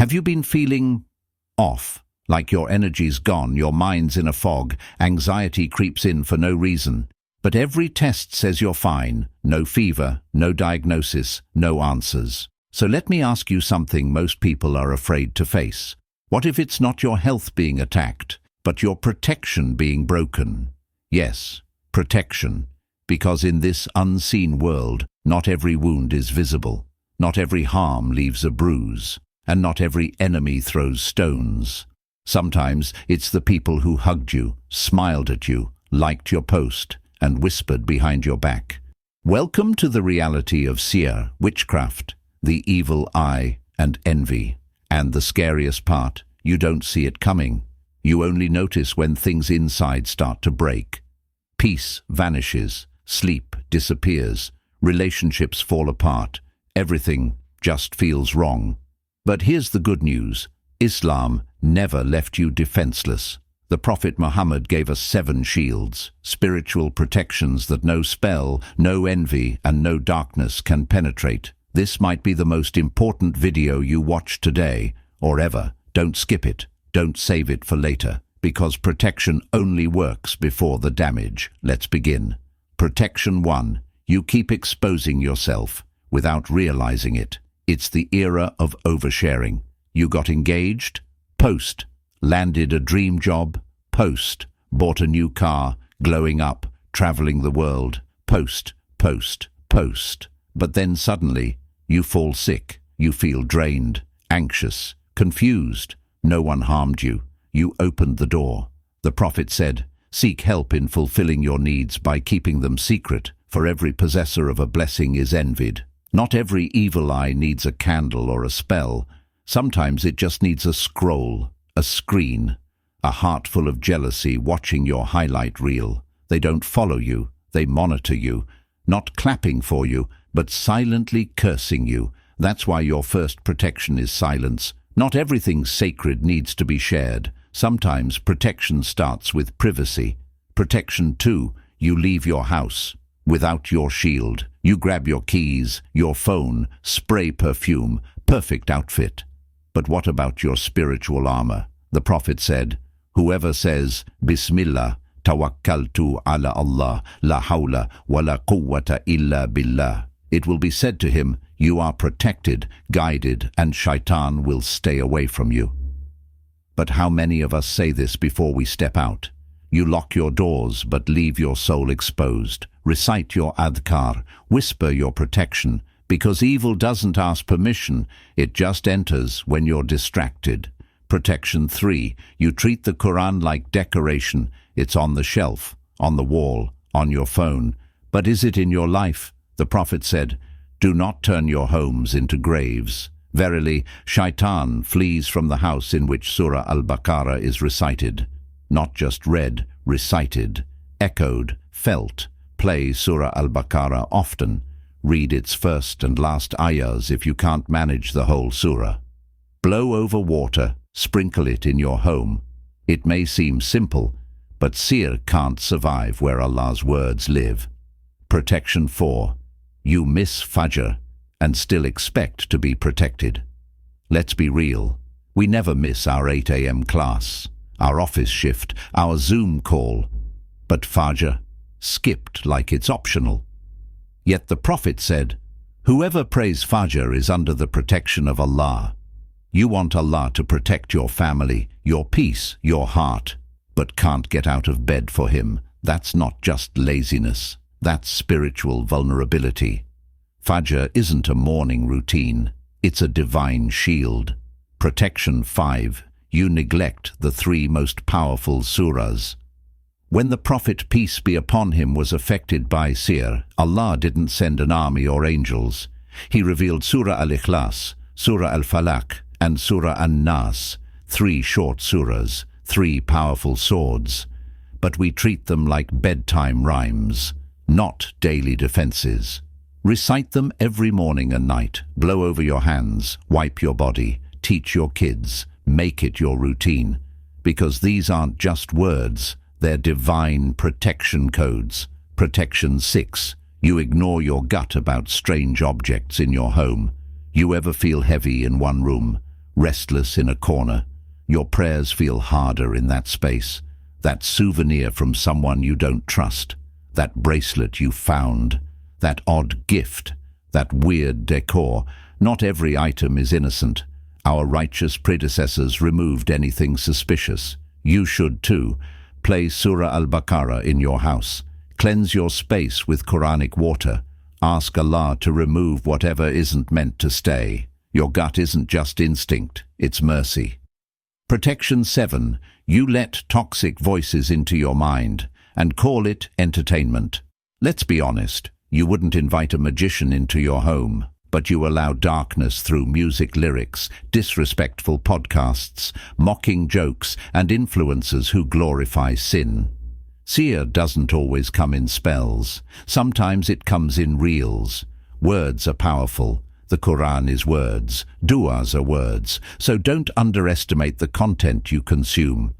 Have you been feeling off, like your energy's gone, your mind's in a fog, anxiety creeps in for no reason? But every test says you're fine, no fever, no diagnosis, no answers. So let me ask you something most people are afraid to face. What if it's not your health being attacked, but your protection being broken? Yes, protection. Because in this unseen world, not every wound is visible, not every harm leaves a bruise, and not every enemy throws stones. Sometimes it's the people who hugged you, smiled at you, liked your post, and whispered behind your back. Welcome to the reality of sihr, witchcraft, the evil eye and envy. And the scariest part, you don't see it coming. You only notice when things inside start to break. Peace vanishes, sleep disappears, relationships fall apart, everything just feels wrong. But here's the good news. Islam never left you defenseless. The Prophet Muhammad gave us 7 shields, spiritual protections that no spell, no envy, and no darkness can penetrate. This might be the most important video you watch today, or ever. Don't skip it. Don't save it for later, because protection only works before the damage. Let's begin. Protection 1. You keep exposing yourself without realizing it. It's the era of oversharing. You got engaged? Post. Landed a dream job? Post. Bought a new car? Glowing up? Traveling the world? Post, post, post. But then suddenly, you fall sick. You feel drained, anxious, confused. No one harmed you. You opened the door. The Prophet said, seek help in fulfilling your needs by keeping them secret, for every possessor of a blessing is envied. Not every evil eye needs a candle or a spell. Sometimes it just needs a scroll, a screen, a heart full of jealousy watching your highlight reel. They don't follow you, they monitor you, not clapping for you, but silently cursing you. That's why your first protection is silence. Not everything sacred needs to be shared. Sometimes protection starts with privacy. Protection 2, you leave your house without your shield. You grab your keys, your phone, spray perfume, perfect outfit. But what about your spiritual armor? The Prophet said, whoever says, Bismillah, tawakkaltu ala Allah, la hawla wa la quwwata illa billah. It will be said to him, you are protected, guided, and Shaytan will stay away from you. But how many of us say this before we step out? You lock your doors but leave your soul exposed. Recite your adhkar, whisper your protection, because evil doesn't ask permission, it just enters when you're distracted. Protection 3, you treat the Qur'an like decoration. It's on the shelf, on the wall, on your phone. But is it in your life? The Prophet said, do not turn your homes into graves. Verily, Shaytan flees from the house in which Surah Al-Baqarah is recited. Not just read, recited, echoed, felt. Play Surah Al-Baqarah often. Read its first and last ayahs if you can't manage the whole surah. Blow over water, sprinkle it in your home. It may seem simple, but sihr can't survive where Allah's words live. Protection 4. You miss Fajr and still expect to be protected. Let's be real. We never miss our 8 a.m. class, our office shift, our Zoom call. But Fajr, skipped like it's optional. Yet the Prophet said, whoever prays Fajr is under the protection of Allah. You want Allah to protect your family, your peace, your heart, but can't get out of bed for Him. That's not just laziness. That's spiritual vulnerability. Fajr isn't a morning routine. It's a divine shield. Protection 5. You neglect the 3 most powerful surahs. When the Prophet, peace be upon him, was affected by sihr, Allah didn't send an army or angels. He revealed Surah Al-Ikhlas, Surah Al-Falaq, and Surah An-Naas, 3 short surahs, 3 powerful swords. But we treat them like bedtime rhymes, not daily defenses. Recite them every morning and night. Blow over your hands, wipe your body, teach your kids, make it your routine. Because these aren't just words, they're divine protection codes. Protection 6. You ignore your gut about strange objects in your home. You ever feel heavy in one room, restless in a corner. Your prayers feel harder in that space. That souvenir from someone you don't trust. That bracelet you found. That odd gift. That weird decor. Not every item is innocent. Our righteous predecessors removed anything suspicious. You should too. Play Surah Al-Baqarah in your house. Cleanse your space with Quranic water. Ask Allah to remove whatever isn't meant to stay. Your gut isn't just instinct, it's mercy. Protection 7. You let toxic voices into your mind and call it entertainment. Let's be honest, you wouldn't invite a magician into your home, but you allow darkness through music lyrics, disrespectful podcasts, mocking jokes, and influencers who glorify sin. Sihr doesn't always come in spells. Sometimes it comes in reels. Words are powerful. The Qur'an is words. Du'as are words. So don't underestimate the content you consume.